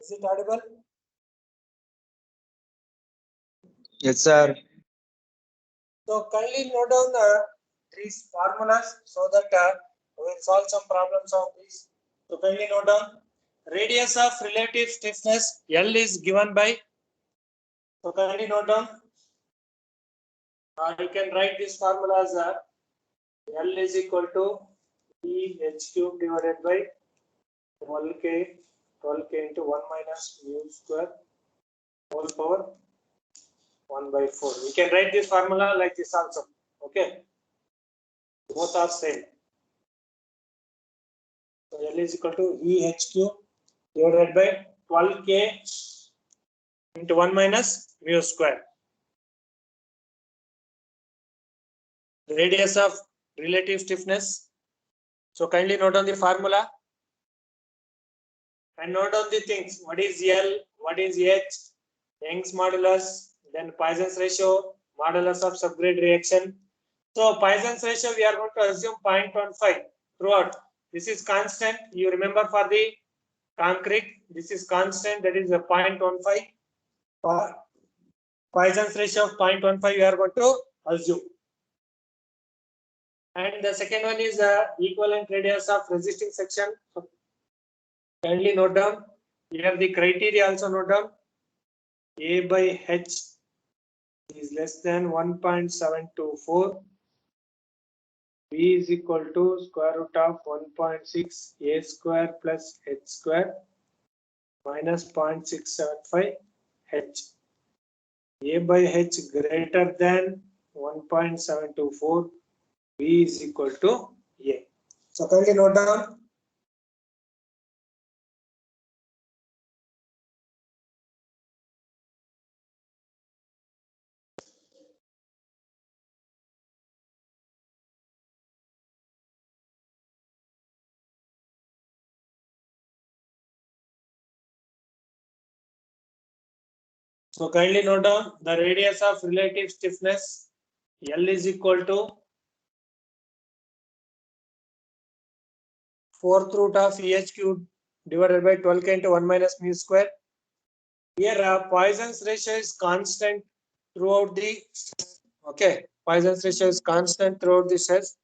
Is it audible? Yes, sir. So kindly note down these formulas so that we will solve some problems of these. So kindly note down. Radius of relative stiffness L is given by. So kindly note down. You can write this formula as L is equal to E H cube divided by 12k into 1 minus mu square whole power 1 by 4. We can write this formula like this also. Okay. Both are same. So L is equal to E H cube divided by 12k into 1 minus mu square. Radius of relative stiffness. So kindly note down the formula and note down the things. What is L? What is H? Young's modulus, then Poisson's ratio, modulus of subgrade reaction. So Poisson's ratio we are going to assume 0.15 throughout. This is constant. You remember for the concrete, this is constant, that is a 0.15. Poisson's ratio of 0.15 we are going to assume. And the second one is equivalent radius of resisting section. So kindly note down. Here the criteria also note down. A by H is less than 1.724. B is equal to square root of 1.6 A square plus H square minus 0.675 H. A by H greater than 1.724. B is equal to A. So kindly note down. So kindly note down the radius of relative stiffness L is equal to 4th root of EH cube divided by 12k into 1 minus mu square. Here Poisson's ratio is constant throughout the stress. Okay, Poisson's ratio is constant throughout the stress.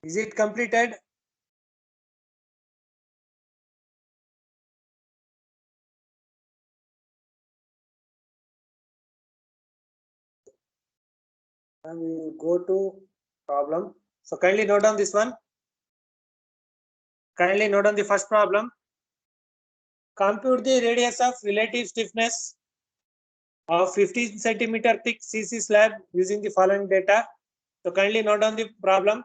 Is it completed? And we will go to problem. So kindly note down this one. Kindly note down the first problem. Compute the radius of relative stiffness of 15 centimeter thick CC slab using the following data. So kindly note down the problem.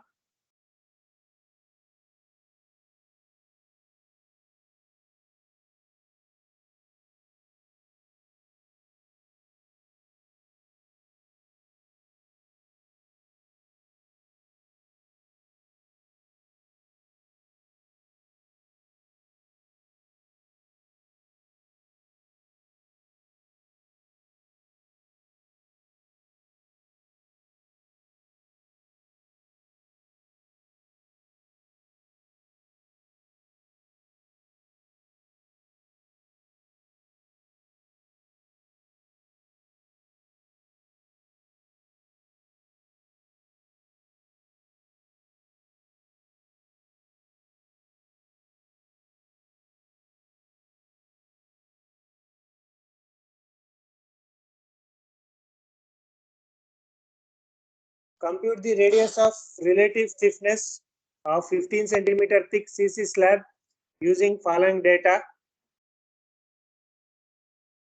Compute the radius of relative stiffness of 15 centimeter thick CC slab using following data.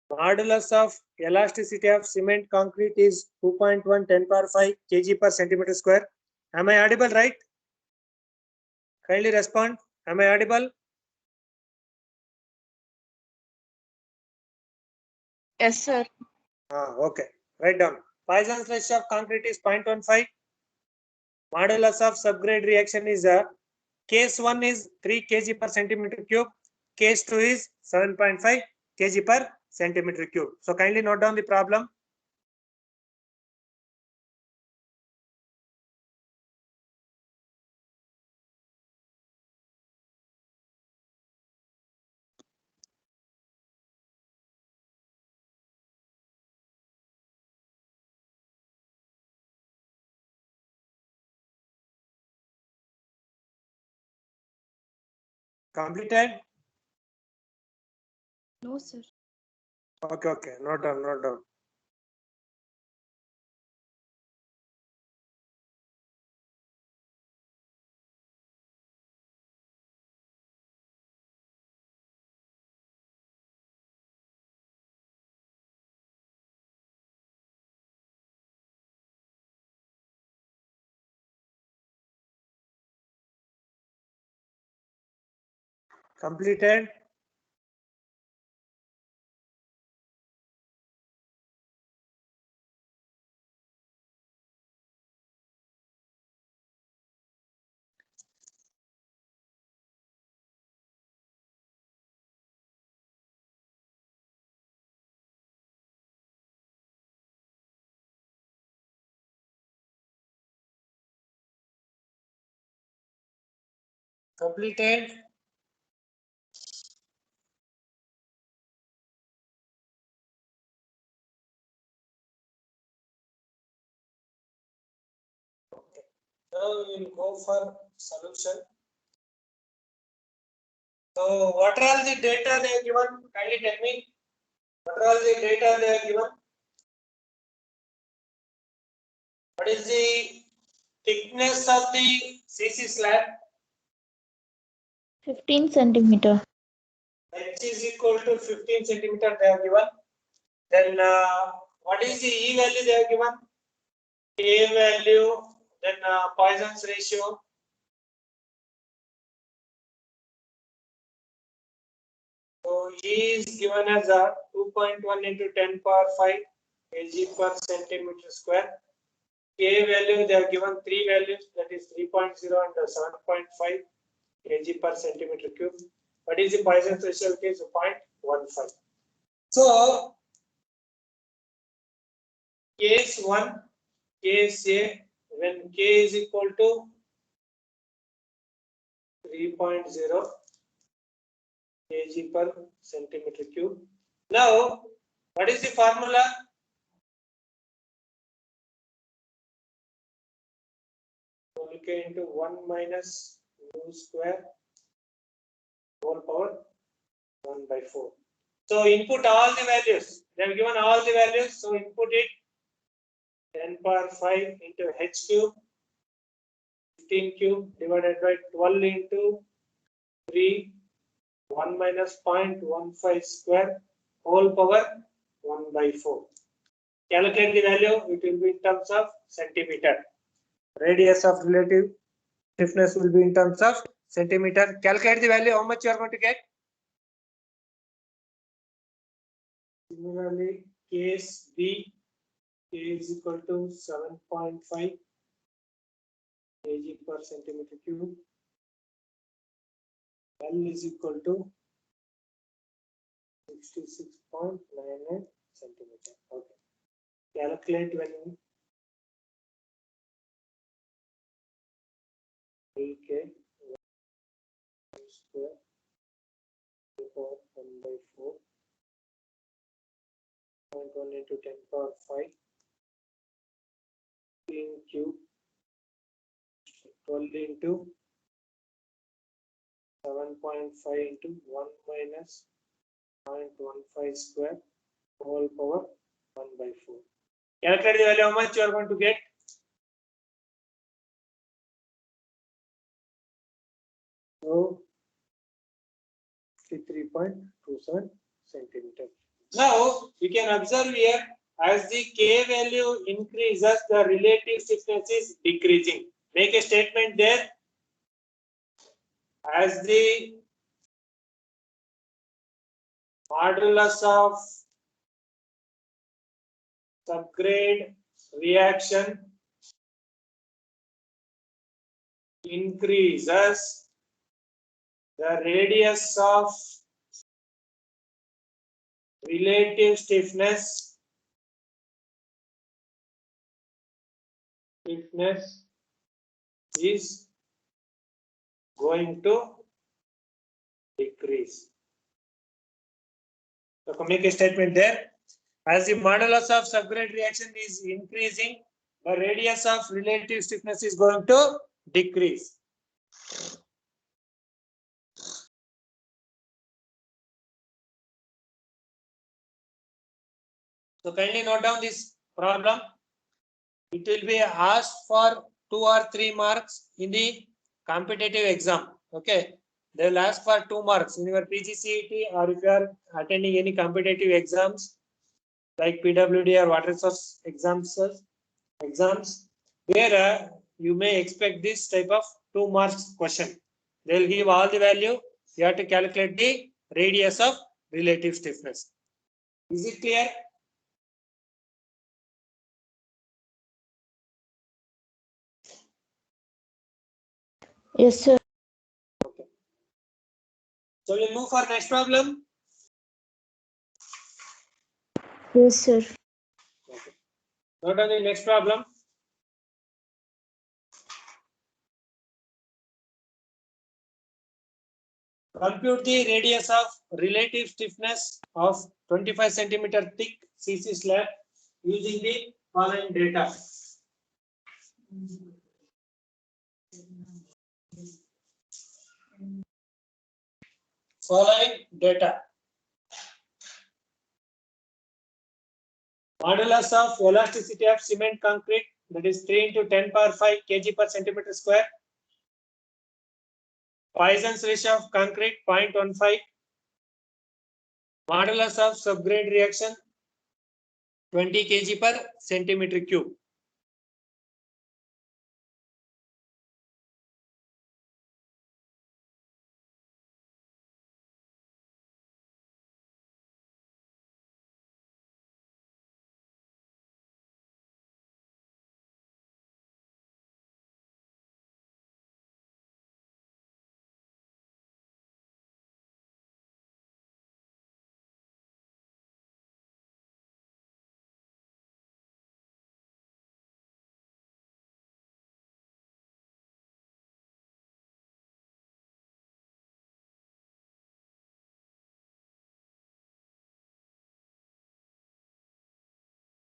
Modulus of elasticity of cement concrete is 2.1 10 power 5 kg per centimeter square. Am I audible, right? Kindly respond. Am I audible? Yes, sir. Okay. Write down. Poisson's ratio of concrete is 0.15. Modulus of subgrade reaction is case 1 is 3 kg per centimeter cube. Case 2 is 7.5 kg per centimeter cube. So kindly note down the problem. Completed? No, sir. Okay. Note down. Completed? Completed? Now we will go for solution. So what are all the data they have given? Kindly tell me. What are all the data they have given? What is the thickness of the CC slab? 15 centimeter. H is equal to 15 centimeter they have given. Then what is the E value they have given? A value, then Poisson's ratio. So E is given as a 2.1 into 10 power 5 kg per centimeter square. K value they have given three values, that is 3.0 and 7.5 kg per centimeter cube. What is the Poisson's ratio? It is 0.15. So case 1, case A, when K is equal to 3.0 kg per centimeter cube. Now, what is the formula? 12k into 1 minus mu square whole power 1 by 4. So input all the values. They have given all the values. So input it 10 power 5 into h cube 15 cube divided by 12 into 3 1 minus 0.15 square whole power 1 by 4. Calculate the value. It will be in terms of centimeter. Radius of relative stiffness will be in terms of centimeter. Calculate the value. How much you are going to get? Similarly, case B, K is equal to 7.5 kg per centimeter cube. L is equal to 66.98 centimeter. Okay. Calculate when K square power 1 by 4. 0.1 into 10 power 5 15 cube 12 into 7.5 into 1 minus 0.15 square whole power 1 by 4. Calculate the value. How much you are going to get? So 53.27 centimeter. Now you can observe here, as the K value increases, the relative stiffness is decreasing. Make a statement there. As the modulus of subgrade reaction increases, the radius of relative stiffness is going to decrease. So make a statement there. As the modulus of subgrade reaction is increasing, the radius of relative stiffness is going to decrease. So kindly note down this problem. It will be asked for 2 or 3 marks in the competitive exam. Okay. They will ask for 2 marks in your PGCET, or if you are attending any competitive exams like PWD or water resource exams, where you may expect this type of 2 marks question. They will give all the value. You have to calculate the radius of relative stiffness. Is it clear? Yes, sir. Okay. So we'll move for next problem. Yes, sir. Okay. Note on the next problem. Compute the radius of relative stiffness of 25 centimeter thick CC slab using the following data. Modulus of elasticity of cement concrete, that is 3 into 10 power 5 kg per centimeter square. Poisson's ratio of concrete 0.15. Modulus of subgrade reaction 20 kg per centimeter cube.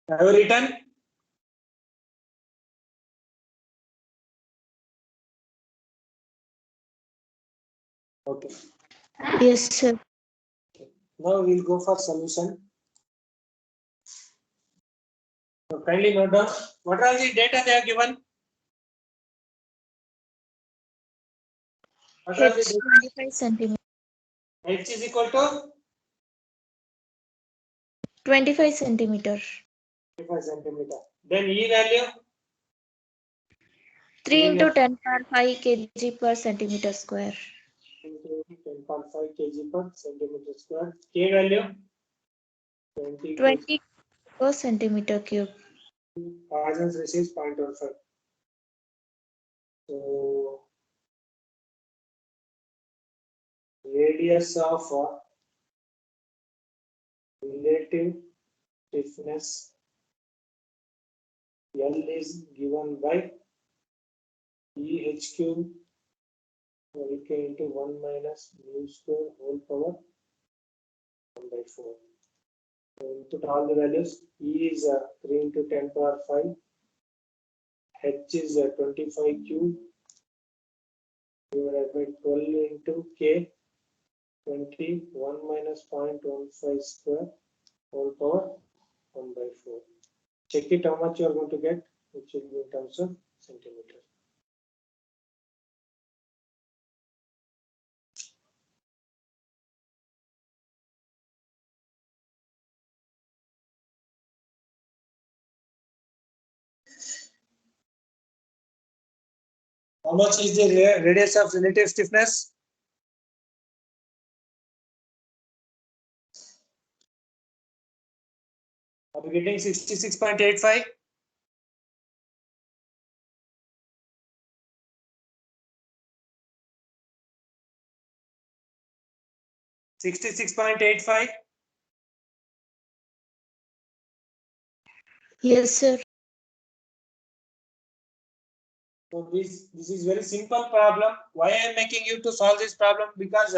Have you written? Okay. Yes, sir. Now we'll go for solution. So kindly note down what are the data they are given. What are the H data? 25 centimeter. H is equal to 25 centimeter. 25 centimeter. Then E value 3 into 10 power 5 kg per centimeter square. into 10.5 kg per centimeter square. K value 20 kg. 20 per centimeter cube. Poisson's ratio is 0.15. So radius of relative stiffness L is given by EH cube k into 1 minus mu square whole power 1 by 4. So input all the values. E is 3 into 10 power 5. H is 25 cube divided by 12 into K 21 minus 0.15 square whole power 1 by 4. Check it how much you are going to get, which will be in terms of centimeter. How much is the radius of relative stiffness? Are we getting 66.85? $66.85. Yes, sir. So this is very simple problem. Why I am making you to solve this problem? Because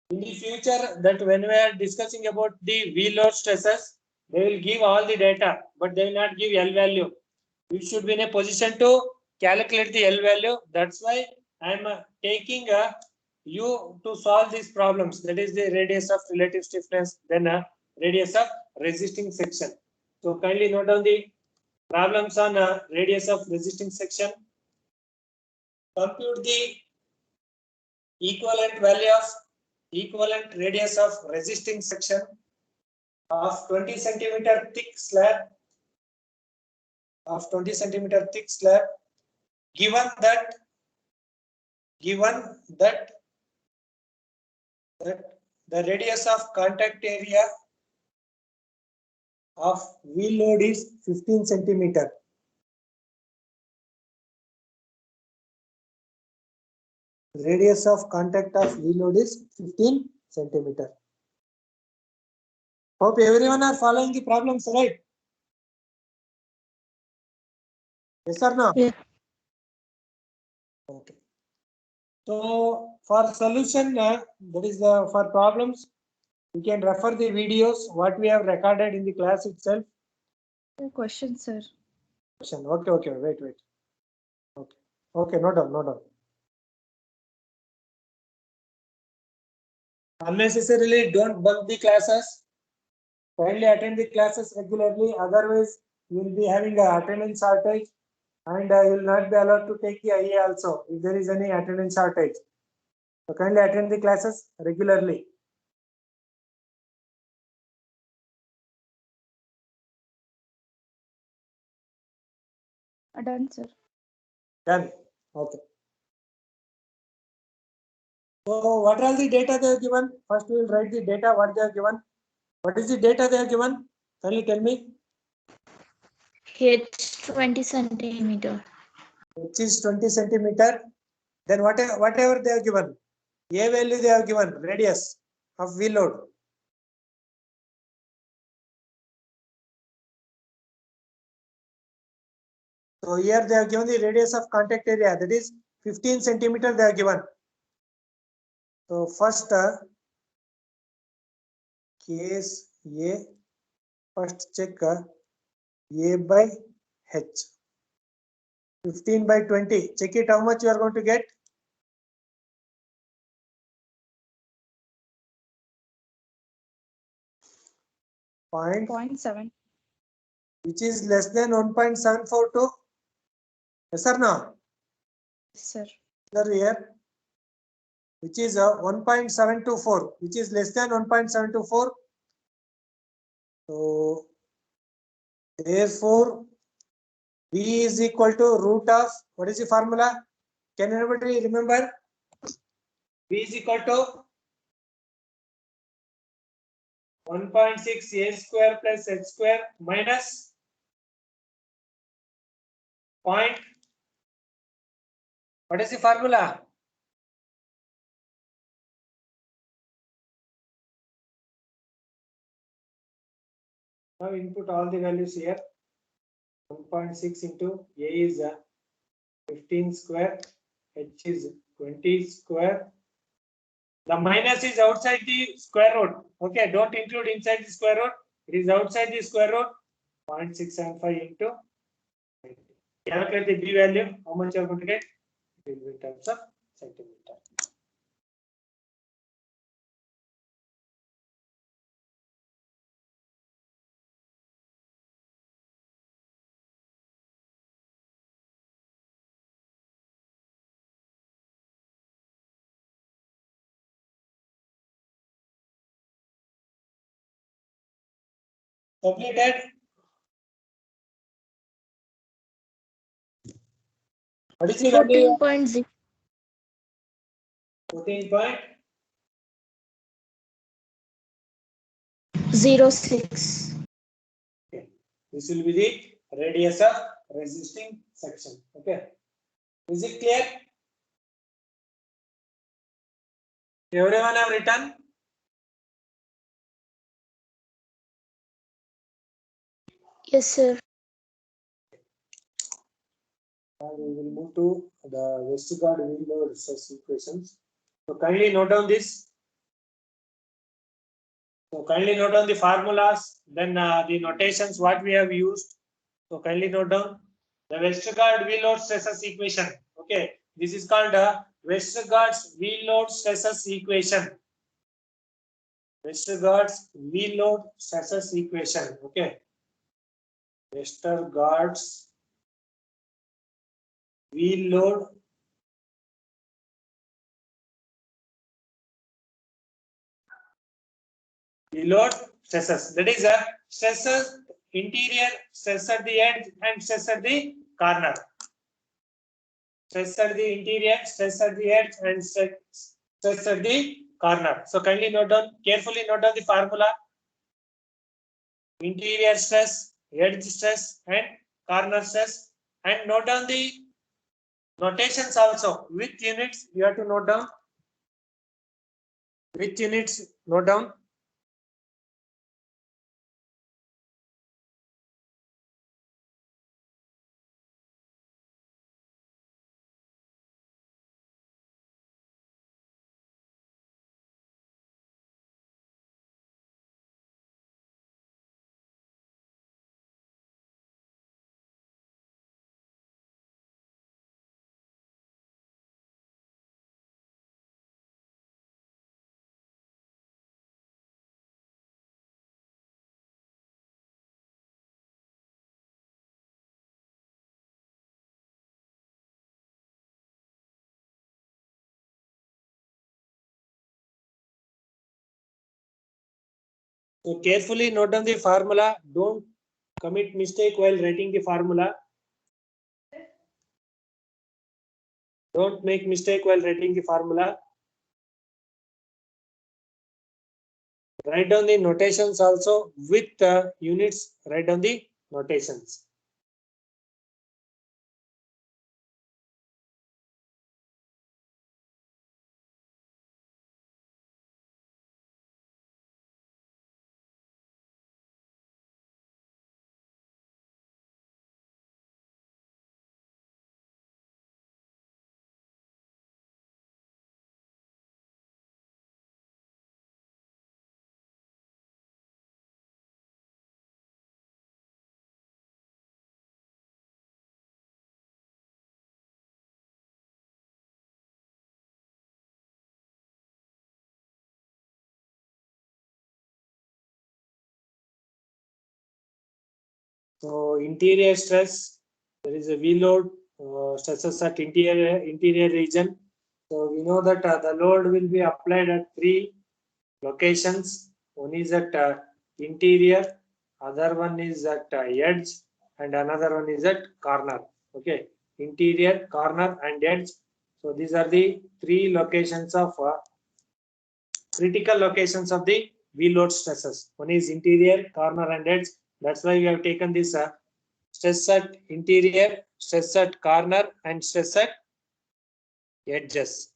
in the future that when we are discussing about the V load stresses, they will give all the data, but they will not give L value. We should be in a position to calculate the L value. That's why I am taking you to solve these problems. That is the radius of relative stiffness, then radius of resisting section. So kindly note down the problems on radius of resisting section. Compute the equivalent value of equivalent radius of resisting section of 20 centimeter thick slab given that the radius of contact area of V load is 15 centimeter. Radius of contact of V load is 15 centimeter. Hope everyone are following the problems, right? Yes or no? Yeah. Okay. So for solution, that is for problems, you can refer the videos what we have recorded in the class itself. Question, sir. Okay, wait. Okay, no doubt. Unnecessarily don't bunk the classes. Kindly attend the classes regularly. Otherwise, you will be having an attendance shortage, and you will not be allowed to take the IA also if there is any attendance shortage. So kindly attend the classes regularly. Done, sir. Done. Okay. So what are the data they have given? First we will write the data what they have given. What is the data they have given? Can you tell me? H 20 centimeter. Which is 20 centimeter. Then whatever they have given. A value they have given. Radius of V load. So here they have given the radius of contact area. That is 15 centimeter they have given. So first case A. First check A by H. 15 by 20. Check it how much you are going to get. point, 0.7. which is less than 1.742. Yes or no? Sir. Sir, here, which is 1.724, which is less than 1.724. So, therefore, B is equal to root of, what is the formula? Can anybody remember? B is equal to 1.6 a square plus h square minus point. What is the formula? Now input all the values here. 1.6 into a is 15 square, h is 20 square. The minus is outside the square root. Okay, don't include inside the square root. It is outside the square root. 0.675 into. Calculate the b value. How much you are going to get? It will be in terms of centimeter. Completed. What is the value? 14.06. 06. Okay. This will be the radius of resisting section. Okay. Is it clear? Everyone have written? Yes, sir. Now we will move to the Westergaard wheel load stress equations. So kindly note down this. So kindly note down the formulas, then the notations what we have used. So kindly note down the Westergaard wheel load stresses equation. Okay, this is called Westergaard's wheel load stresses equation. Westergaard's wheel load stresses equation. Okay, Westergaard's wheel load stresses. That is a stresses interior, stress at the edge, and stress at the corner. Stress at the interior, stress at the edge, and stress at the corner. So kindly note down, carefully note down the formula. Interior stress, edge stress, and corner stress, and note down the notations also. With units, you have to note down. With units, note down. So carefully note down the formula. Don't commit mistake while writing the formula. Don't make mistake while writing the formula. Write down the notations also with units. Write down the notations. So interior stress, there is a V load stresses at interior region. So we know that the load will be applied at 3 locations. One is at interior, other one is at edge, and another one is at corner. Okay, interior, corner, and edge. So these are the 3 locations of critical locations of the V load stresses. One is interior, corner, and edge. That's why we have taken this stress at interior, stress at corner, and stress at edges.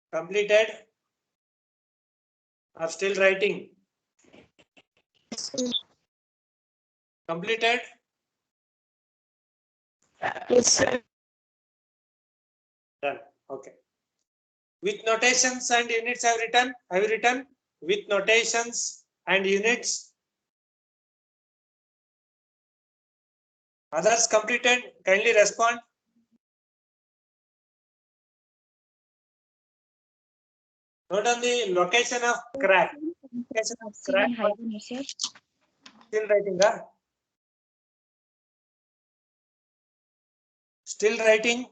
Completed or still writing? Completed? Yes, sir. Done. Okay. With notations and units I have written. I have written with notations and units. Others completed? Kindly respond. Note on the location of crack. Location of crack. Sir. Still writing, huh? Still writing.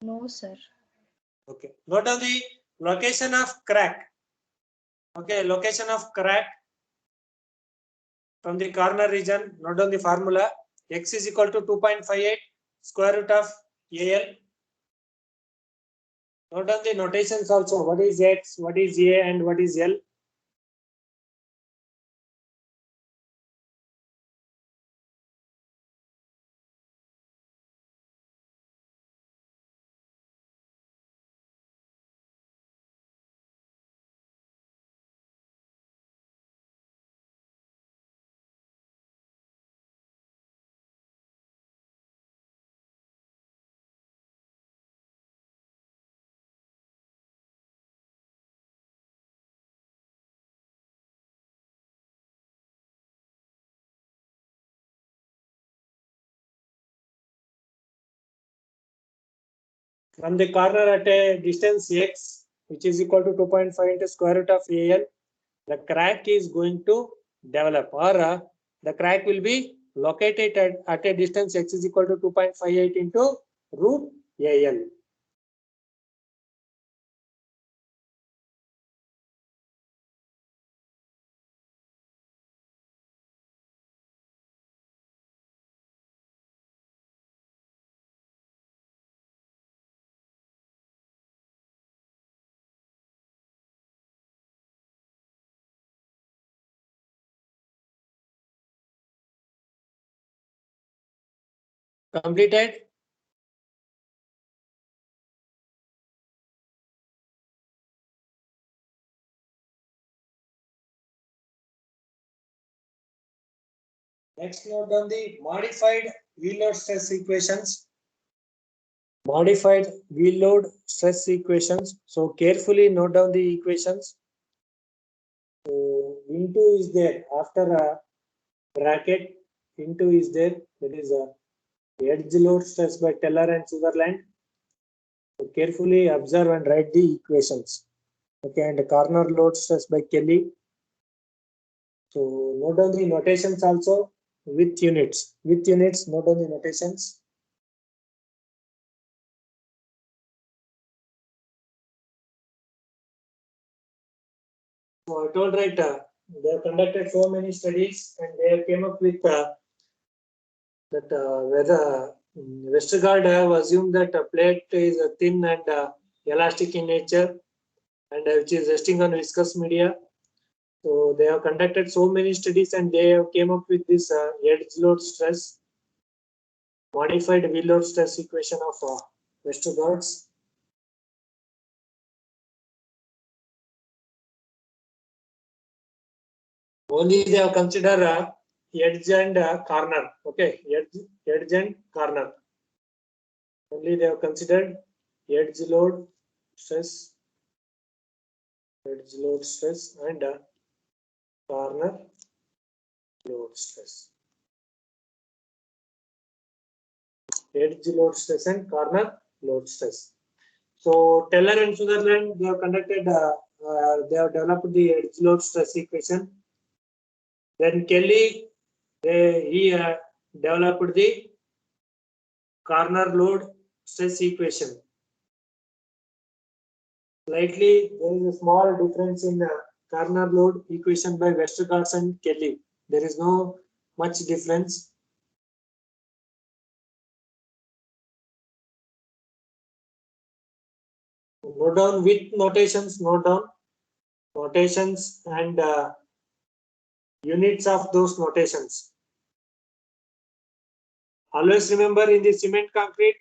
No, sir. Okay. Note on the location of crack. Okay, location of crack from the corner region. Note on the formula. X is equal to 2.58 square root of AL. Note on the notations also. What is X, what is A, and what is L? From the corner at a distance X, which is equal to 2.5 into square root of AL, the crack is going to develop, or the crack will be located at a distance X is equal to 2.58 into root AL. Completed? Next, note on the modified wheel load stress equations. Modified wheel load stress equations. So carefully note down the equations. So into is there after a bracket. Into is there. That is a edge load stress by Teller and Sutherland. So carefully observe and write the equations. Okay, and the corner load stress by Kelly. So note down the notations also with units. With units, note down the notations. So I told right, they have conducted so many studies and they have came up with that whether Westergaard have assumed that a plate is thin and elastic in nature and which is resting on viscous media. So they have conducted so many studies and they have came up with this edge load stress. modified Wheeler stress equation of Westergaard's. Only they have considered edge and corner. Okay, edge and corner. Only they have considered edge load stress, and corner load stress. Edge load stress and corner load stress. So Teller and Sutherland, they have conducted, they have developed the edge load stress equation. Then Kelly, he developed the corner load stress equation. Slightly, there is a small difference in corner load equation by Westergaard and Kelly. There is no much difference. Note down with notations, note down notations and units of those notations. Always remember, in the cement concrete,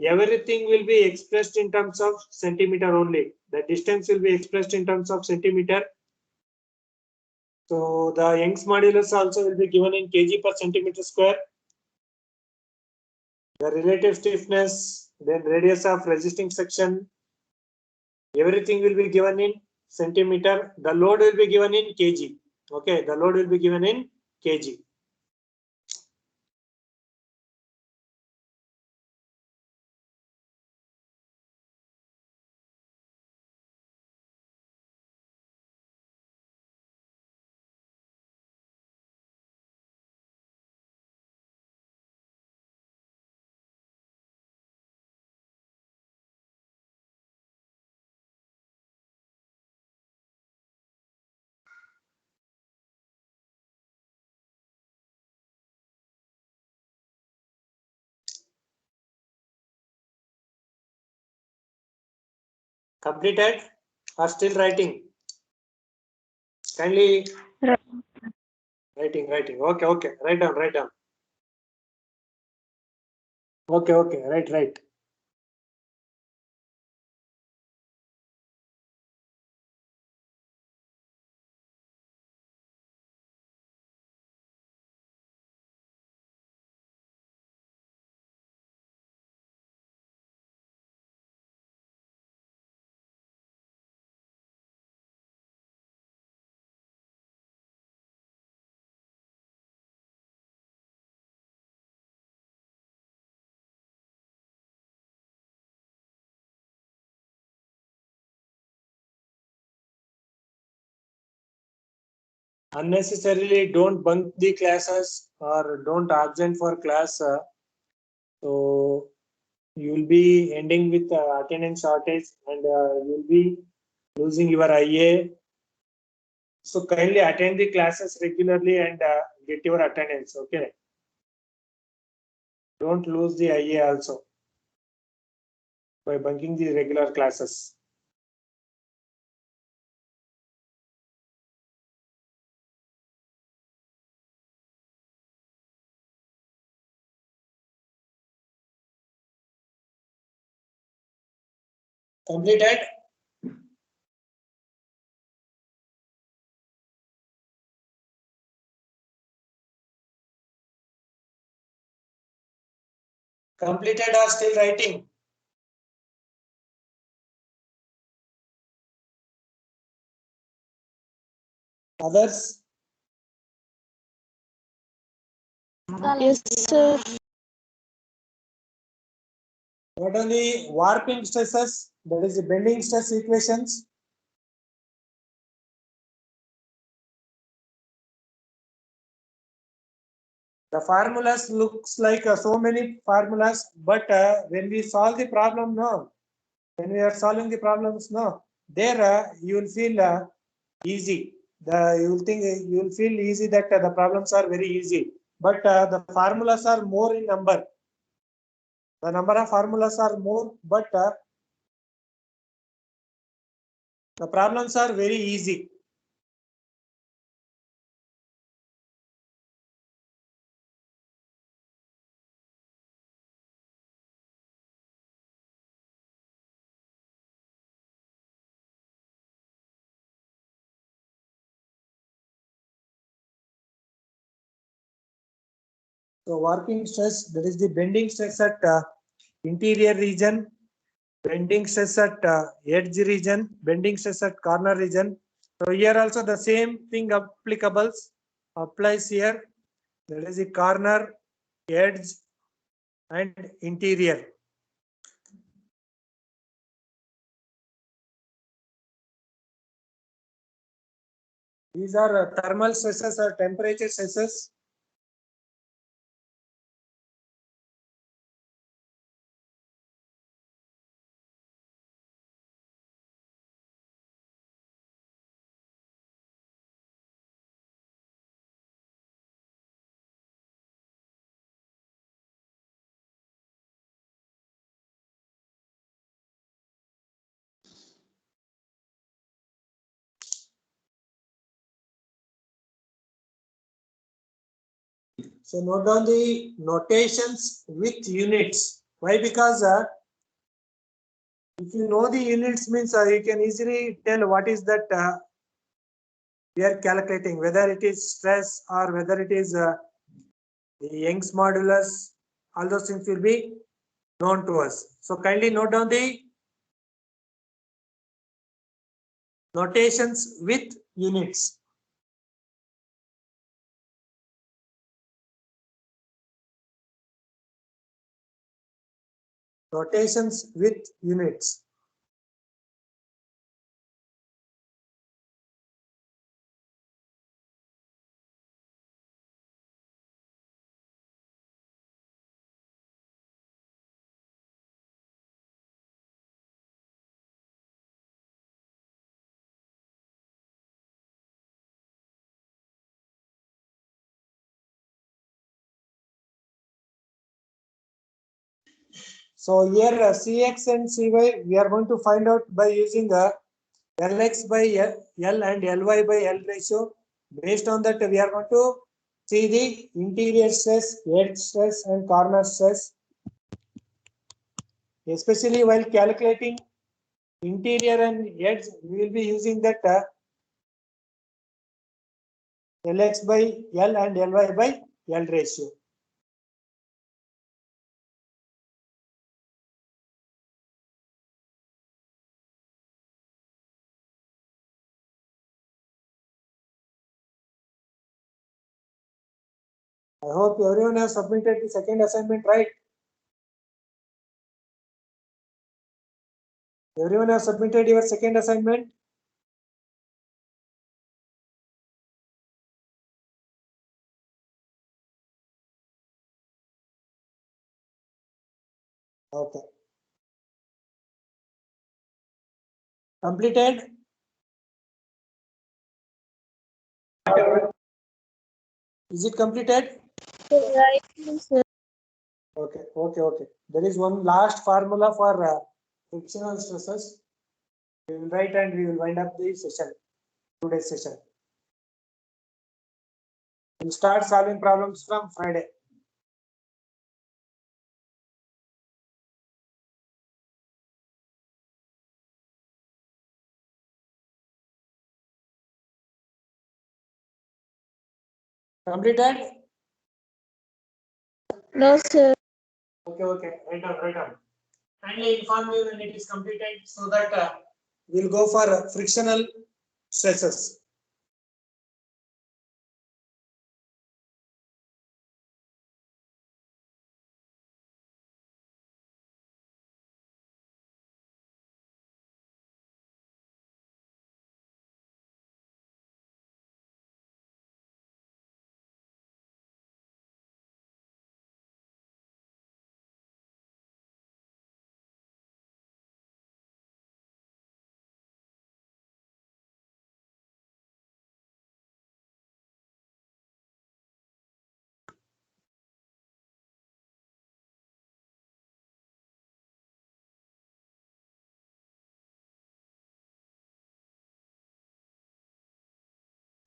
everything will be expressed in terms of centimeter only. The distance will be expressed in terms of centimeter. So the Young's modulus also will be given in kg per centimeter square. The relative stiffness, then radius of resisting section, everything will be given in centimeter. The load will be given in kg. Okay, the load will be given in kg. Completed or still writing? Kindly writing. Okay. Write down. Okay. Right. Unnecessarily don't bunk the classes or don't absent for class. So you will be ending with attendance shortage and you will be losing your IA. So kindly attend the classes regularly and get your attendance. Okay. Don't lose the IA also by bunking the regular classes. Completed? Completed or still writing? Others? Yes, sir. What are the warping stresses? That is the bending stress equations. The formulas looks like so many formulas, but when we solve the problem, no. When we are solving the problems, no. There you will feel easy. You will feel easy that the problems are very easy. But the formulas are more in number. The number of formulas are more, but the problems are very easy. So working stress, that is the bending stress at interior region, bending stress at edge region, bending stress at corner region. So here also the same thing applies here. That is the corner, edge, and interior. These are thermal stresses or temperature stresses. So note down the notations with units. Why? Because if you know the units means you can easily tell what is that we are calculating, whether it is stress or whether it is the Young's modulus. All those things will be known to us. So kindly note down the notations with units. Notations with units. So here Cx and Cy we are going to find out by using Lx by L and Ly by L ratio. Based on that, we are going to see the interior stress, edge stress, and corner stress. Especially while calculating interior and edge, we will be using that Lx by L and Ly by L ratio. I hope everyone has submitted the second assignment, right? Everyone has submitted your second assignment. Okay. Completed. Is it completed? Right, sir. Okay. There is one last formula for frictional stresses. We will write and we will wind up the session, today's session. We'll start solving problems from Friday. Completed? No, sir. Okay. Write down. Kindly inform me when it is completed so that we'll go for frictional stresses.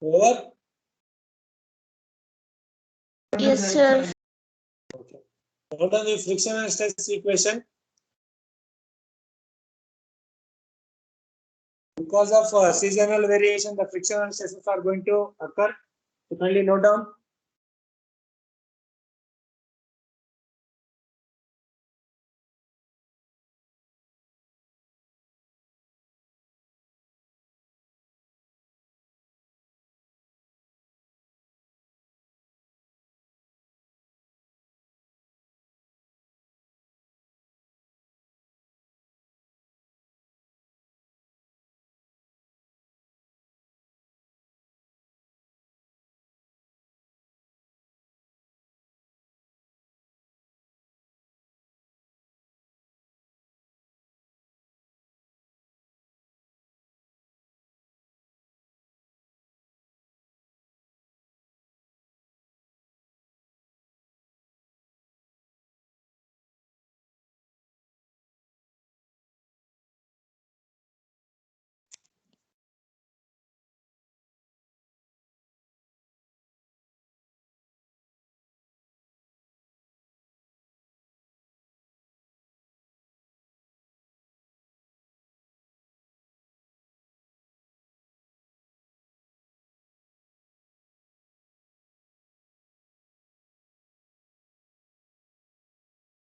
Over. Yes, sir. Okay. Note down the frictional stress equation. Because of seasonal variation, the frictional stresses are going to occur. So kindly note down.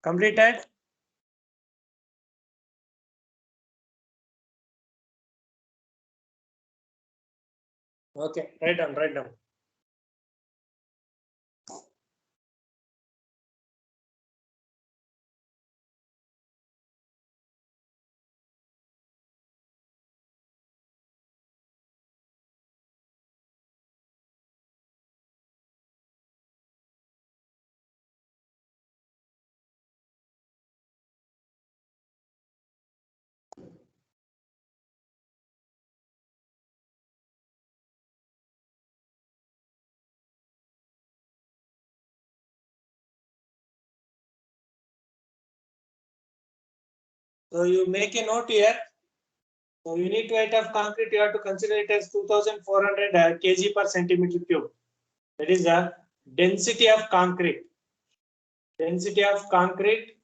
Completed? Okay, write down, write down. So you make a note here. So unit weight of concrete, you have to consider it as 2400 kg per centimeter cube. That is the density of concrete. Density of concrete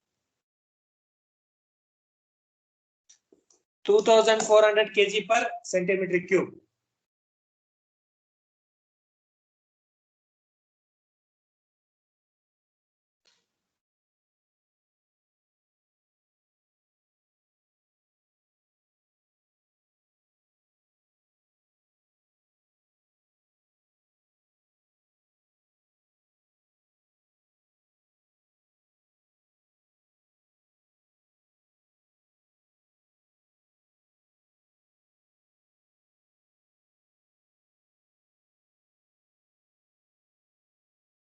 2400 kg per centimeter cube.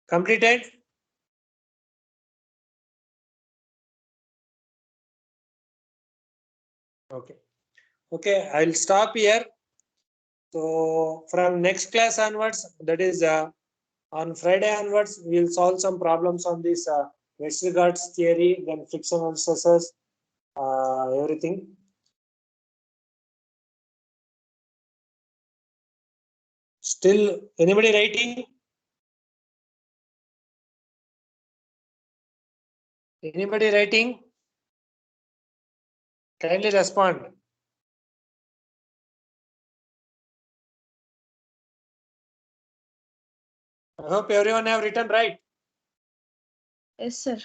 Completed? Okay. Okay, I'll stop here. So from next class onwards, that is on Friday onwards, we'll solve some problems on this Westergaard's theory, then frictional stresses, everything. Still, anybody writing? Anybody writing? Kindly respond. I hope everyone have written right. Yes, sir.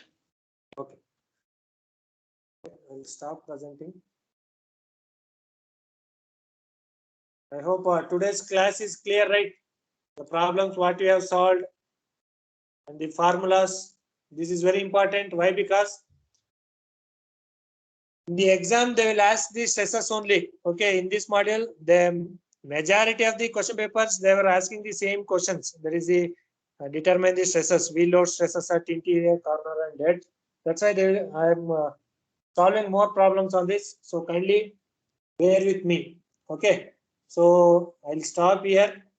Okay. I'll stop presenting. I hope today's class is clear, right? The problems what you have solved and the formulas. This is very important. Why? Because in the exam they will ask the stresses only. Okay, in this module, the majority of the question papers they were asking the same questions. There is the determine the stresses, wheel load stresses at interior, corner, and dead. That's why I am solving more problems on this. So kindly bear with me. Okay, so I'll stop here.